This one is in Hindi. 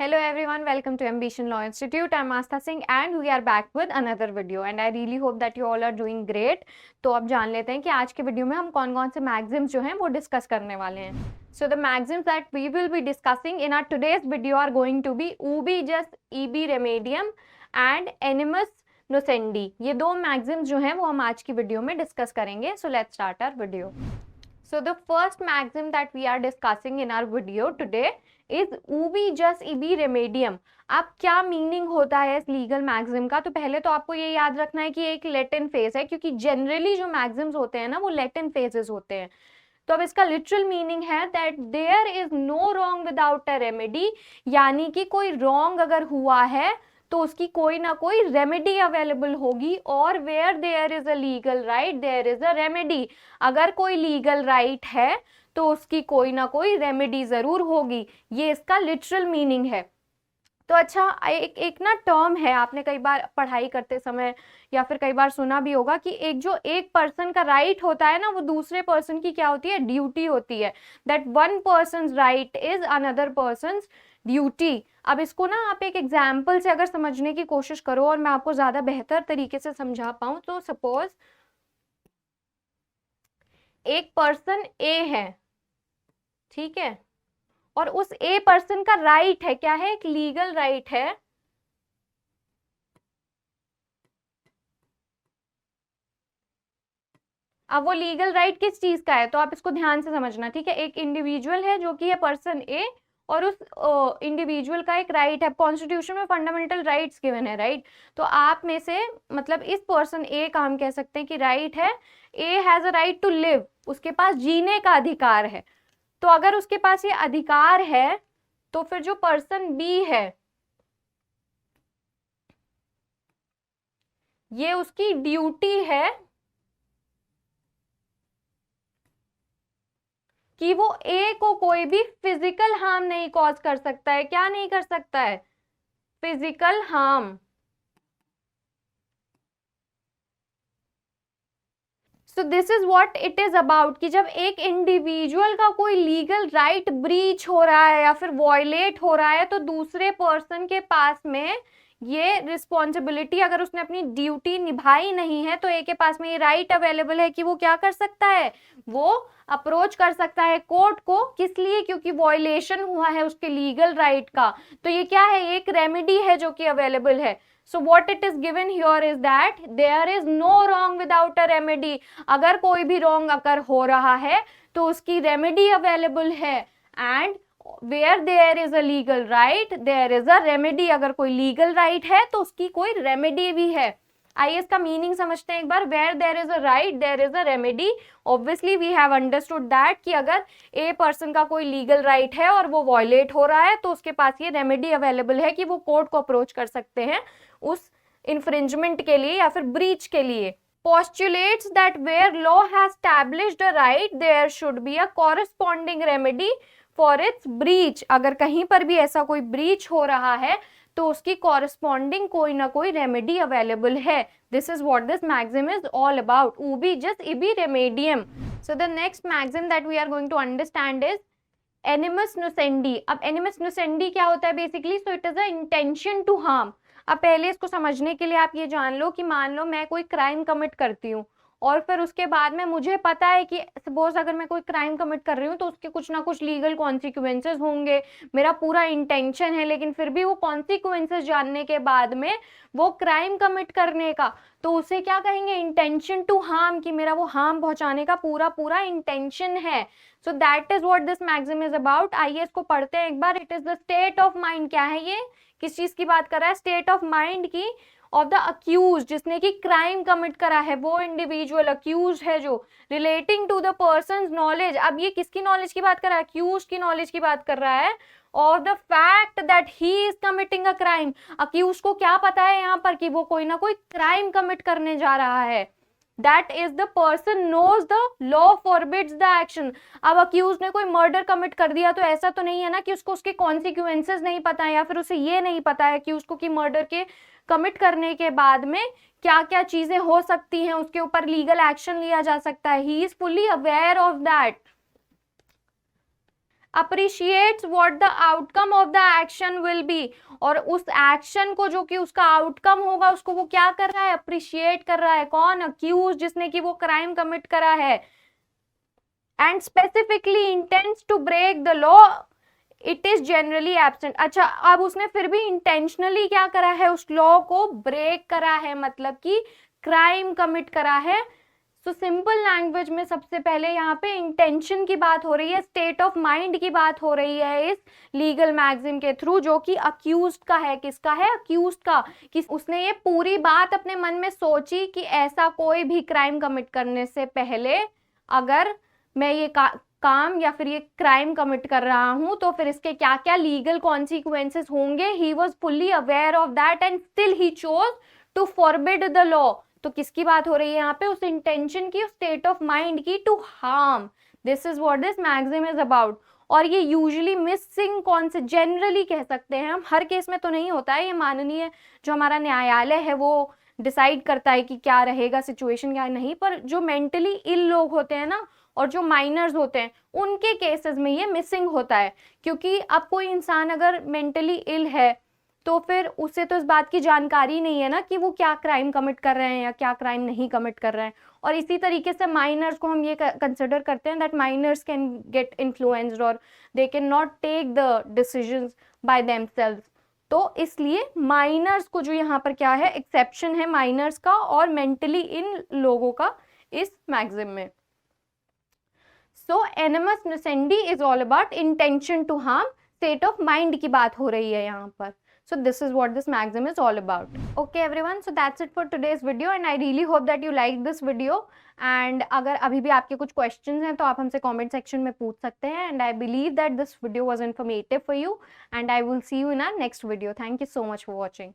Hello everyone, welcome to Ambition Law Institute. I'm Astha Singh and we are back with another video and I really hope that you all are doing great. तो अब जान लेते हैं कि आज के वीडियो में हम कौन कौन से मैग्जिम्स जो हैं वो डिस्कस करने वाले हैं. So the maxims that we will be discussing in our today's video are going to be ubi jus ibi remedium and animus nocendi. ये दो मैग्जिम्स जो हैं वो हम आज की वीडियो में डिस्कस करेंगे. So let's start our video. So the first maxim that we are discussing in our video today is ubi jus ibi remedium. अब क्या मीनिंग होता है इस लीगल मैग्जिम का? तो पहले तो आपको ये याद रखना है कि एक लैटिन फेज है, क्योंकि जनरली जो मैग्जिम्स होते हैं ना वो लैटिन फेजेस होते हैं. तो अब इसका लिटरल मीनिंग है that there is no wrong without a remedy, यानी कि कोई रॉन्ग अगर हुआ है तो उसकी कोई ना कोई रेमेडी अवेलेबल होगी. और where there is a legal right there is a remedy. अगर कोई लीगल राइट है तो उसकी कोई ना कोई रेमेडी जरूर होगी. ये इसका लिटरल मीनिंग है. तो अच्छा, एक ना टर्म है, आपने कई बार पढ़ाई करते समय या फिर कई बार सुना भी होगा कि एक पर्सन का राइट होता है ना, वो दूसरे पर्सन की क्या होती है, ड्यूटी होती है. That one persons right is another persons duty. अब इसको ना आप एक एग्जाम्पल से अगर समझने की कोशिश करो और मैं आपको ज्यादा बेहतर तरीके से समझा पाऊं, तो सपोज एक पर्सन ए है, ठीक है, और उस ए पर्सन का राइट है, क्या है, एक लीगल राइट है अब वो लीगल राइट किस चीज का है, तो आप इसको ध्यान से समझना, ठीक है. एक इंडिविजुअल है जो कि है पर्सन ए, और उस इंडिविजुअल का एक राइट है. कॉन्स्टिट्यूशन में फंडामेंटल राइट्स गिवन है, राइट. तो आप में से मतलब इस पर्सन ए का हम कह सकते हैं कि राइट है, A has a right to live, उसके पास जीने का अधिकार है. तो अगर उसके पास ये अधिकार है तो फिर जो पर्सन बी है ये उसकी ड्यूटी है कि वो ए को कोई भी फिजिकल हार्म नहीं कॉज कर सकता है. क्या नहीं कर सकता है? Physical harm. So this is what it is about कि जब एक इंडिविजुअल का कोई लीगल राइट ब्रीच हो रहा है या फिर वॉयलेट हो रहा है तो दूसरे पर्सन के पास में ये रिस्पॉन्सिबिलिटी, अगर उसने अपनी ड्यूटी निभाई नहीं है तो एक के पास में ये राइट अवेलेबल है कि वो क्या कर सकता है, वो अप्रोच कर सकता है कोर्ट को. किस लिए? क्योंकि वॉयलेशन हुआ है उसके लीगल राइट का. तो ये क्या है, एक रेमेडी है जो कि अवेलेबल है. So what it is given here is that there is no wrong without a remedy. अगर कोई भी wrong अगर हो रहा है तो उसकी remedy available है. And where there is a legal right, there is a remedy. अगर कोई legal right है तो उसकी कोई remedy भी है. आइए इसका मीनिंग समझते हैं एक बार. Where there is a right, there is a remedy. Obviously we have understood that कि अगर ए पर्सन का कोई लीगल राइट है और वो वॉयलेट हो रहा है तो उसके पास ये रेमेडी अवेलेबल है कि वो कोर्ट को अप्रोच कर सकते हैं उस इन्फ्रिंजमेंट के लिए या फिर ब्रीच के लिए. Postulates that where law has established a right, there should be a corresponding remedy for its breach. अगर कहीं पर भी ऐसा कोई ब्रीच हो रहा है तो उसकी कॉरेस्पॉन्डिंग कोई ना कोई रेमेडी अवेलेबल है. This is what this maxim is all about. उबी जस्ट इबी रेमेडियम. So the next maxim that we are going to understand is एनिमस नोसेंडी. अब एनिमस नोसेंडी क्या होता है basically? So it is a intention to harm. अब पहले इसको समझने के लिए आप ये जान लो कि मान लो मैं कोई क्राइम कमिट करती हूँ और फिर उसके बाद में मुझे पता है कि सपोज अगर मैं कोई क्राइम कमिट कर रही हूँ तो उसके कुछ ना कुछ लीगल कॉन्सिक्वेंसेस होंगे. मेरा पूरा इंटेंशन है लेकिन फिर भी वो कॉन्सिक्वेंसेस जानने के बाद में वो क्राइम कमिट करने का, तो उसे क्या कहेंगे, इंटेंशन टू हार्म, कि मेरा वो हार्म पहुंचाने का पूरा इंटेंशन है. So that is what this maxim is about. आइए इसको पढ़ते हैं एक बार. It is the state of mind. क्या है ये, किस चीज की बात कर रहा है? स्टेट ऑफ माइंड की ऑफ द अक्यूज, जिसने की क्राइम कमिट करा है, वो इंडिविजुअल अक्यूज है जो relating to the person knowledge. अब ये किसकी नॉलेज की बात कर रहा है? अक्यूज की नॉलेज की बात कर रहा है. और the fact that he is committing a crime. Accuse को क्या पता है यहाँ पर कि वो कोई ना कोई क्राइम कमिट करने जा रहा है. That is the person knows the law forbids the action. अब अक्यूज ने कोई मर्डर कमिट कर दिया तो ऐसा तो नहीं है ना कि उसको उसके कॉन्सिक्वेंसेस नहीं पता है या फिर उसे ये नहीं पता है कि उसको कि मर्डर के कमिट करने के बाद में क्या क्या चीजें हो सकती हैं, उसके ऊपर लीगल एक्शन लिया जा सकता है. He is fully aware of that. appreciates what the outcome of the action will be, और उस एक्शन को जो कि उसका आउटकम होगा उसको वो क्या कर रहा है, अप्रिशिएट कर रहा है। कौन? अक्यूज, जिसने कि वो क्राइम कमिट करा है। And specifically intents to break the law, it is generally absent. अच्छा, अब उसने फिर भी इंटेंशनली क्या करा है, उस लॉ को ब्रेक करा है, मतलब कि क्राइम कमिट करा है। तो सिंपल लैंग्वेज में सबसे पहले यहाँ पे इंटेंशन की बात हो रही है, स्टेट ऑफ माइंड की बात हो रही है इस लीगल मैगजिम के थ्रू, जो कि अक्यूज्ड का है। किसका है? अक्यूज्ड का। कि उसने ये पूरी बात अपने मन में सोची कि ऐसा कोई भी क्राइम कमिट करने से पहले अगर मैं ये काम या फिर ये क्राइम कमिट कर रहा हूं तो फिर इसके क्या क्या लीगल कॉन्सिक्वेंसेस होंगे। He was fully aware of that and still he chose to forbid the law. तो किसकी बात हो रही है यहाँ पे? उस इंटेंशन की, उस स्टेट ऑफ माइंड की, to harm. This is what this maxim is about. और ये यूजुअली मिसिंग कौन से, जनरली कह सकते हैं हम, हर केस में तो नहीं होता है, ये माननीय जो हमारा न्यायालय है वो डिसाइड करता है कि क्या रहेगा सिचुएशन क्या नहीं, पर जो मेंटली इल लोग होते हैं ना और जो माइनर्स होते हैं उनके केसेस में ये मिसिंग होता है। क्योंकि अब कोई इंसान अगर मेंटली इल है तो फिर उसे तो इस बात की जानकारी नहीं है ना कि वो क्या क्राइम कमिट कर रहे हैं या क्या क्राइम नहीं कमिट कर रहे हैं। और इसी तरीके से माइनर्स को हम ये कंसिडर करते हैं that minors can get influenced और they can not take the decisions by themselves. तो इसलिए माइनर्स को जो यहाँ पर क्या है, एक्सेप्शन है माइनर्स का और मेंटली इन लोगों का इस मैगजीम में। सो एनिमस नसेंडी is all about intention to harm, state of mind की बात हो रही है यहाँ पर। So this is what this magazine is all about. Okay everyone, so that's it for today's video and I really hope that you liked this video. And अगर अभी भी आपके कुछ questions हैं तो आप हमसे comment section में पूछ सकते हैं। And I believe that this video was informative for you and I will see you in our next video. Thank you so much for watching.